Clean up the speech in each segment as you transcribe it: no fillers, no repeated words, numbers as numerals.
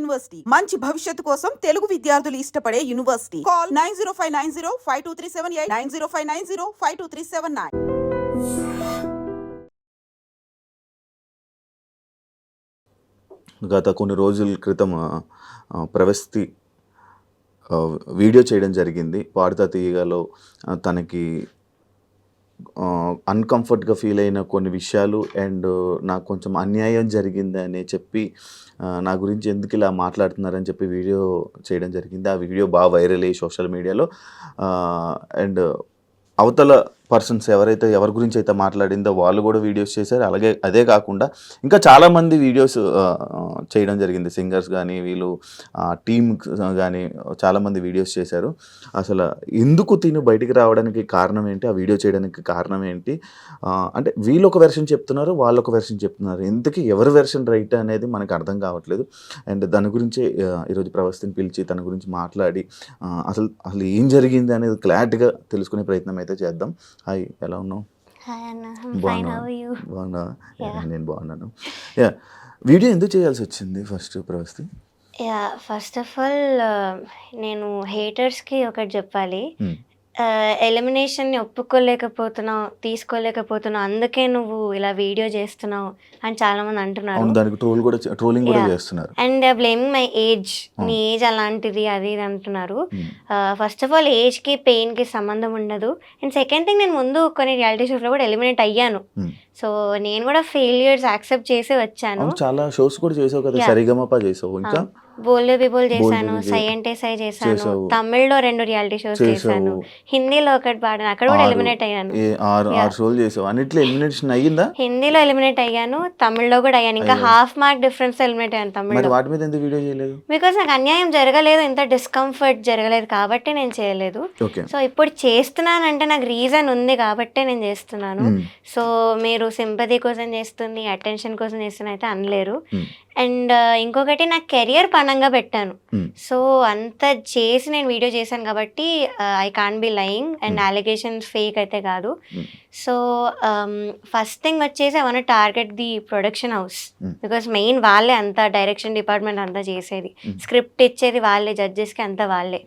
University మంచి భవిష్యత్తు కోసం తెలుగు విద్యార్థులు ఇష్టపడే యూనివర్సిటీ. కాల్ 9059052378 9059052379. గత కొన్ని రోజుల క్రితం ప్రవస్తి వీడియో చేయడం జరిగింది. పాడుతా తీయగాలో తనకి అన్కంఫర్ట్గా ఫీల్ అయిన కొన్ని విషయాలు అండ్ నాకు కొంచెం అన్యాయం జరిగిందని చెప్పి నా గురించి ఎందుకు ఇలా మాట్లాడుతున్నారని చెప్పి వీడియో చేయడం జరిగింది. ఆ వీడియో బాగా వైరల్ అయ్యి సోషల్ మీడియాలో అండ్ అవతల పర్సన్స్ ఎవరి గురించి అయితే మాట్లాడిందో వాళ్ళు కూడా వీడియోస్ చేశారు. అలాగే అదే కాకుండా ఇంకా చాలామంది వీడియోస్ చేయడం జరిగింది. సింగర్స్ కానీ వీళ్ళు టీమ్ కానీ చాలామంది వీడియోస్ చేశారు. అసలు ఎందుకు తిను బయటికి రావడానికి కారణం ఏంటి, ఆ వీడియో చేయడానికి కారణం ఏంటి, అంటే వీళ్ళు ఒక వెర్షన్ చెప్తున్నారు, వాళ్ళు ఒక వెర్షన్ చెప్తున్నారు. ఎందుకు ఎవరి వెర్షన్ రైట్ అనేది మనకు అర్థం కావట్లేదు. అండ్ దాని గురించి ఈరోజు ప్రవస్తిని పిలిచి తన గురించి మాట్లాడి అసలు ఏం జరిగింది అనేది క్లారిటీగా తెలుసుకునే ప్రయత్నం అయితే చేద్దాం. హాయ్, ఎలా ఉన్నావు? బాగున్నా. నేను బాగున్నాను. వీడియో ఎందుకు చేయాల్సి వచ్చింది first Pravasthi? First of all నేను హేటర్స్కి ఒకటి చెప్పాలి. ఎలిమినేషన్ని ఒప్పుకోలేకపోతున్నావు, తీసుకోలేకపోతున్నావు, అందుకే నువ్వు ఇలా వీడియో చేస్తున్నావు అని చాలామంది అంటున్నారు. ట్రోలింగ్ కూడా చేస్తున్నారు. అండ్ బ్లేమింగ్ మై ఏజ్, నీ ఏజ్ అలాంటిది అది ఇది అంటున్నారు. ఫస్ట్ ఆఫ్ ఆల్ ఏజ్కి పెయిన్కి సంబంధం ఉండదు. అండ్ సెకండ్ థింగ్, నేను ముందు కొన్ని రియాలిటీ షోస్లో కూడా ఎలిమినేట్ అయ్యాను. సో నేను కూడా ఫెయిల్యూర్స్ యాక్సెప్ట్ చేసి వచ్చాను. చాలా షోస్ కూడా చేసావు కదా, సరిగమప చేసావు, ఇంకా బోల్డే బిబోల్ చేశాను, సై అంటే సై చేశాను, తమిళ్లో 2 రియాలిటీ షోస్ చేశాను, హిందీలో ఒకటి పాడాను, అక్కడ కూడా ఎలిమినేట్ అయ్యాను. హిందీలో ఎలిమినేట్ అయ్యాను, తమిళ్లో కూడా అయ్యాను. ఇంకా హాఫ్ మార్క్ డిఫరెన్స్ ఎలిమినేట్ అయ్యాను తమిళ్లో. బికాస్ నాకు అన్యాయం జరగలేదు, ఇంత డిస్కంఫర్ట్ జరగలేదు కాబట్టి నేను చేయలేదు. సో ఇప్పుడు చేస్తున్నానంటే నాకు రీజన్ ఉంది కాబట్టి నేను చేస్తున్నాను. సో మీరు సింపతి కోసం చేస్తుంది, అటెన్షన్ కోసం చేస్తున్నా అయితే అనలేరు. అండ్ ఇంకొకటి, నా కెరియర్ పణంగా పెట్టాను. సో అంత చేసి నేను వీడియో చేశాను కాబట్టి I can't be lying. And alligations fake అయితే కాదు. సో ఫస్ట్ థింగ్ వచ్చేసి I want target the production house. Because main వాళ్ళే అంతా, డైరెక్షన్ డిపార్ట్మెంట్ అంతా చేసేది, స్క్రిప్ట్ ఇచ్చేది వాళ్ళే, జడ్జెస్కి అంతా వాళ్ళే.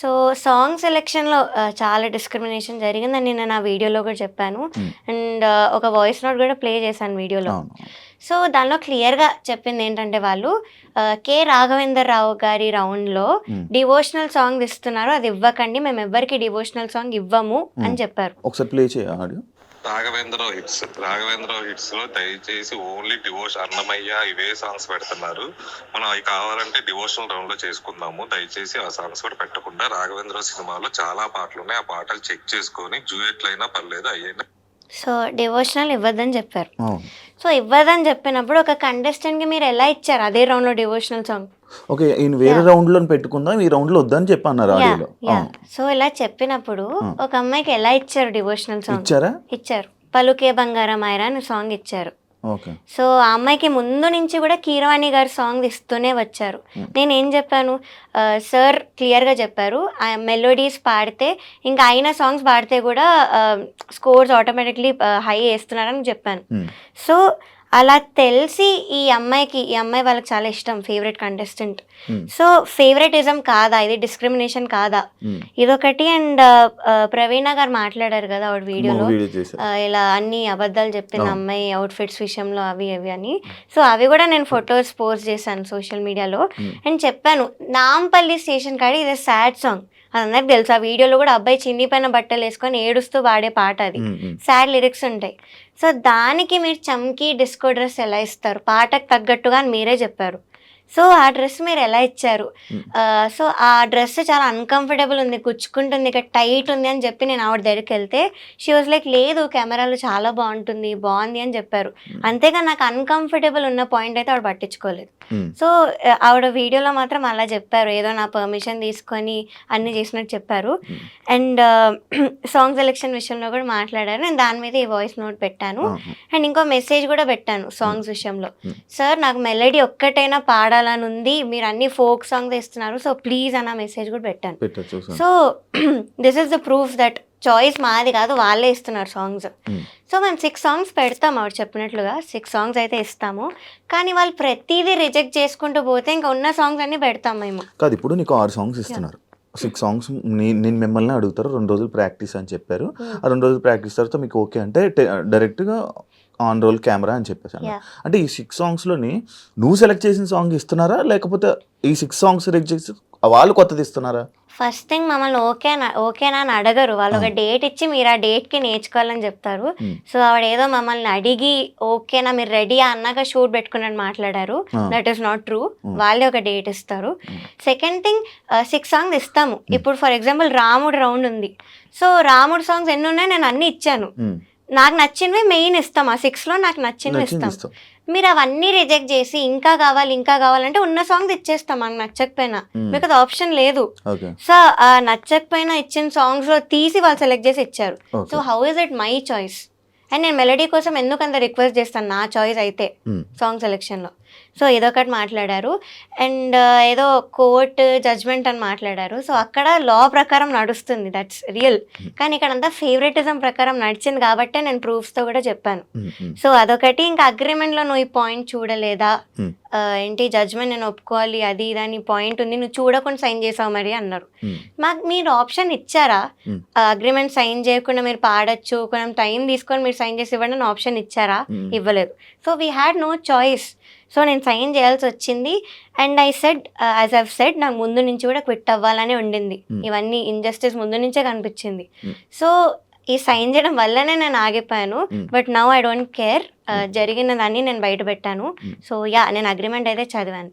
సో సాంగ్ సెలెక్షన్లో చాలా డిస్క్రిమినేషన్ జరిగిందని నేను నా వీడియోలో కూడా చెప్పాను. అండ్ ఒక వాయిస్ నోట్ కూడా ప్లే చేశాను వీడియోలో. సో దానిలో క్లియర్గా చెప్పింది ఏంటంటే, వాళ్ళు కె రాఘవేందర్ రావు గారి రౌండ్లో డివోషనల్ సాంగ్ ఇస్తున్నారు, అది ఇవ్వకండి, మేము ఎవ్వరికి డివోషనల్ సాంగ్ ఇవ్వము అని చెప్పారు. ఒకసారి ప్లే చేయాలి. రాఘవేంద్రరావు హిట్స్ లో దయచేసి ఓన్లీ డివోషన్, అన్నమయ్య ఇవే సాంగ్స్ పెడుతున్నారు. మనం అవి కావాలంటే డివోషనల్ రౌండ్ లో చేసుకుందాము. దయచేసి ఆ సాంగ్స్ కూడా పెట్టకుండా, రాఘవేంద్రరావు సినిమాలో చాలా పాటలు ఉన్నాయి, ఆ పాటలు చెక్ చేసుకొని డ్యూయెట్లు అయినా పర్లేదు అయ్యైనా. సో డివోషనల్ ఇవ్వద్దని చెప్పారు. సో ఇవ్వదని చెప్పినప్పుడు ఒక కంటెస్టెంట్కి మీరు ఎలా ఇచ్చారు అదే రౌండ్లో డివోషనల్ సాంగ్? ఓకే, వేరే రౌండ్ లో పెట్టుకుందాం, ఈ రౌండ్ లో వద్దని చెప్పన్నారు. సో ఇలా చెప్పినప్పుడు ఒక అమ్మాయికి ఎలా ఇచ్చారు డివోషనల్ సాంగ్? ఇచ్చారు. పలుకే బంగారం ఆయరా అని సాంగ్ ఇచ్చారు. సో ఆ అమ్మాయికి ముందు నుంచి కూడా కీరవాణి గారు సాంగ్ ఇస్తూనే వచ్చారు. నేనేం చెప్పాను, సార్ క్లియర్గా చెప్పారు, మెలోడీస్ పాడితే ఇంకా అయిన సాంగ్స్ పాడితే కూడా స్కోర్స్ ఆటోమేటిక్లీ హై వేస్తున్నారని చెప్పాను. సో అలా తెలిసి ఈ అమ్మాయి వాళ్ళకి చాలా ఇష్టం, ఫేవరెట్ కంటెస్టెంట్. సో ఫేవరెటిజం కాదా ఇది, డిస్క్రిమినేషన్ కాదా, ఇదొకటి. అండ్ ప్రవీణ గారు మాట్లాడారు కదా ఆవిడ వీడియోలో, ఇలా అన్ని అబద్ధాలు చెప్పిన అమ్మాయి అవుట్ఫిట్స్ విషయంలో అవి అని. సో అవి కూడా నేను ఫొటోస్ పోస్ట్ చేశాను సోషల్ మీడియాలో. అండ్ చెప్పాను, నాంపల్లి స్టేషన్ కాడి ఇది సాడ్ సాంగ్, అది అందరికి తెలుసు. ఆ వీడియోలో కూడా అబ్బాయి చిన్నిపైన బట్టలు వేసుకొని ఏడుస్తూ పాడే పాట, అది సాడ్ లిరిక్స్ ఉంటాయి. సో దానికి మీరు చమ్కీ డిస్కో డ్రెస్ ఎలా ఇస్తారు, పాటకు తగ్గట్టుగా అని మీరే చెప్పారు. సో ఆ డ్రెస్ మీరు ఎలా ఇచ్చారు? సో ఆ డ్రెస్ చాలా అన్కంఫర్టబుల్ ఉంది, గుచ్చుకుంటుంది, ఇక్కడ టైట్ ఉంది అని చెప్పి నేను ఆవిడ దగ్గరికి వెళ్తే షీ వాజ్ లైక్, లేదు కెమెరాలో చాలా బాగుంది అని చెప్పారు. అంతేగా నాకు అన్కంఫర్టబుల్ ఉన్న పాయింట్ అయితే ఆవిడ పట్టించుకోలేదు. సో ఆవిడ వీడియోలో మాత్రం అలా చెప్పారు, ఏదో నా పర్మిషన్ తీసుకొని అన్నీ చేసినట్టు చెప్పారు. అండ్ సాంగ్ సెలెక్షన్ విషయంలో కూడా మాట్లాడారు. నేను దాని మీద ఈ వాయిస్ నోట్ పెట్టాను. అండ్ ఇంకో మెసేజ్ కూడా పెట్టాను సాంగ్స్ విషయంలో. సార్ నాకు మెలడీ ఒక్కటైనా పాడాలి పాడాలని ఉంది, మీరు అన్ని ఫోక్ సాంగ్స్ ఇస్తున్నారు, సో ప్లీజ్ అన్న మెసేజ్ కూడా పెట్టాను. So this is the proof that choice మాది కాదు, వాళ్ళే ఇస్తున్నారు సాంగ్స్. సో మేము 6 songs పెడతాం, ఆవిడ చెప్పినట్లుగా 6 songs అయితే ఇస్తాము. కానీ వాళ్ళు ప్రతిదీ రిజెక్ట్ చేసుకుంటూ పోతే ఇంకా ఉన్న సాంగ్స్ అన్ని పెడతాం మేము. కాదు, ఇప్పుడు నీకు 6 songs ఇస్తున్నారు, 6 songs నేను మిమ్మల్ని అడుగుతారు, 2 రోజులు ప్రాక్టీస్ అని చెప్పారు. ఆ 2 రోజులు ప్రాక్టీస్ తర్వాత మీకు ఓకే అంటే డైరెక్ట్గా ఆన్ రోల్ కెమెరా అని చెప్పేసాను. అంటే ఈ 6 songs-లోని నువ్వు సెలెక్ట్ చేసిన సాంగ్ ఇస్తున్నారా, లేకపోతే ఈ 6 songs రిజెక్ట్ చేసి వాళ్ళు కొత్తది ఇస్తున్నారా? ఫస్ట్ థింగ్ మమ్మల్ని ఓకేనా అని అడగరు, వాళ్ళు ఒక డేట్ ఇచ్చి మీరు ఆ డేట్కి నేర్చుకోవాలని చెప్తారు. సో ఆవిడ ఏదో మమ్మల్ని అడిగి ఓకేనా మీరు రెడీ అన్నాక షూట్ పెట్టుకున్నట్టు మాట్లాడారు. That is not true. వాళ్ళే ఒక డేట్ ఇస్తారు. సెకండ్ థింగ్ 6 songs ఇస్తాము. ఇప్పుడు ఫర్ ఎగ్జాంపుల్ రాముడు రౌండ్ ఉంది, సో రాముడు సాంగ్స్ ఎన్ని ఉన్నాయి నేను అన్ని ఇచ్చాను, నాకు నచ్చినవి మెయిన్ ఇస్తాం, ఆ 6లో నాకు నచ్చినవి ఇస్తాం. మీరు అవన్నీ రిజెక్ట్ చేసి ఇంకా కావాలంటే ఉన్న సాంగ్స్ ఇచ్చేస్తాం మాకు నచ్చకపోయినా, మీకు అది ఆప్షన్ లేదు. సో ఆ నచ్చకపోయినా ఇచ్చిన సాంగ్స్ లో తీసి వాళ్ళు సెలెక్ట్ చేసి ఇచ్చారు. So how is it my choice? And నేను మెలడీ కోసం ఎందుకు అంత రిక్వెస్ట్ చేస్తాను, నా చాయిస్ అయితే సాంగ్ సెలెక్షన్లో. సో ఇదొకటి మాట్లాడారు. అండ్ ఏదో కోర్ట్ జడ్జ్మెంట్ అని మాట్లాడారు. సో అక్కడ లా ప్రకారం నడుస్తుంది, దట్స్ రియల్. కానీ ఇక్కడ అంతా ఫేవరెటిజం ప్రకారం నడిచింది కాబట్టే నేను ప్రూఫ్స్తో కూడా చెప్పాను. సో అదొకటి. ఇంకా అగ్రిమెంట్లో నువ్వు ఈ పాయింట్ చూడలేదా, ఏంటి జడ్జ్మెంట్ నేను ఒప్పుకోవాలి అది ఇదని పాయింట్ ఉంది, నువ్వు చూడకుండా సైన్ చేసావు మరి అన్నారు. మాకు మీరు ఆప్షన్ ఇచ్చారా, అగ్రిమెంట్ సైన్ చేయకుండా మీరు పాడొచ్చు, కొంచెం టైం తీసుకొని మీరు సైన్ చేసి ఇవ్వండి అని ఆప్షన్ ఇచ్చారా? ఇవ్వలేదు. So we had no choice. So నేను సైన్ చేయాల్సి వచ్చింది. And I said, as I've said, నాకు ముందు నుంచి కూడా క్విట్ అవ్వాలనే ఉండింది. ఇవన్నీ ఇంజస్టిస్ ముందు నుంచే కనిపించింది. సో ఈ సైన్ చేయడం వల్లనే నేను ఆగిపోయాను. But now I don't care, జరిగిన దాన్ని నేను బయట పెట్టాను. సో యా, నేను అగ్రిమెంట్ అయితే చదివాను.